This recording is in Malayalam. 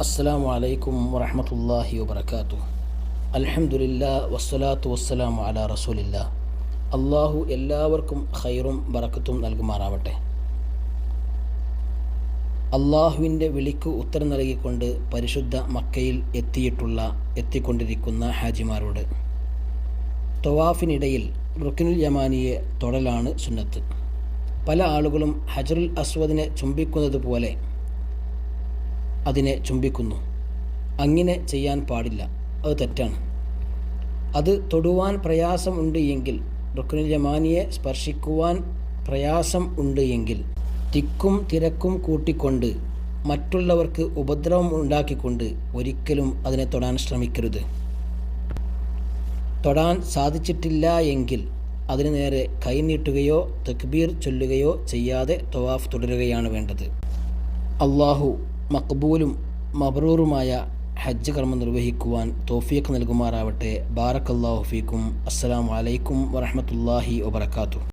അസ്സലാമു അലൈക്കും വറഹ്മത്തുള്ളാഹി വബറകാതുഹു. അൽഹംദുലില്ലാ വസ്സലാത്തു വസ്സലാമു അലാ റസൂലില്ലാ. അള്ളാഹു എല്ലാവർക്കും ഖൈറും ബറക്കത്തും നൽകുമാറാവട്ടെ. അള്ളാഹുവിൻ്റെ വിളിക്ക് ഉത്തരം നൽകിക്കൊണ്ട് പരിശുദ്ധ മക്കയിൽ എത്തിക്കൊണ്ടിരിക്കുന്ന ഹാജിമാരോട് തവാഫിനിടയിൽ റുക്നുൽ യമാനിയെ തൊടലാണ് സുന്നത്ത്. പല ആളുകളും ഹജറുൽ അസ്വദിനെ ചുംബിക്കുന്നത് പോലെ അതിനെ ചുംബിക്കുന്നു. അങ്ങനെ ചെയ്യാൻ പാടില്ല, അത് തെറ്റാണ്. അത് തൊടുവാൻ പ്രയാസം ഉണ്ട് എങ്കിൽ, റുക്നുൽ യമാനിയെ സ്പർശിക്കുവാൻ പ്രയാസം ഉണ്ട് എങ്കിൽ തിക്കും തിരക്കും കൂട്ടിക്കൊണ്ട് മറ്റുള്ളവർക്ക് ഉപദ്രവം ഉണ്ടാക്കിക്കൊണ്ട് ഒരിക്കലും അതിനെ തൊടാൻ ശ്രമിക്കരുത്. തൊടാൻ സാധിച്ചിട്ടില്ല എങ്കിൽ അതിനു നേരെ കൈനീട്ടുകയോ തക്ബീർ ചൊല്ലുകയോ ചെയ്യാതെ തവാഫ് തുടരുകയാണ് വേണ്ടത്. അള്ളാഹു മഖ്ബൂലും മബ്റൂറുമായ ഹജ്ജ് കർമ്മം നിർവഹിക്കുവാൻ തൗഫീഖ് നൽകുമാറാവട്ടെ. ബാറക്കല്ലാഹു ഫീക്കും. അസ്സലാമു അലൈക്കും വറഹ്മത്തുള്ളാഹി വബറകാതുഹു.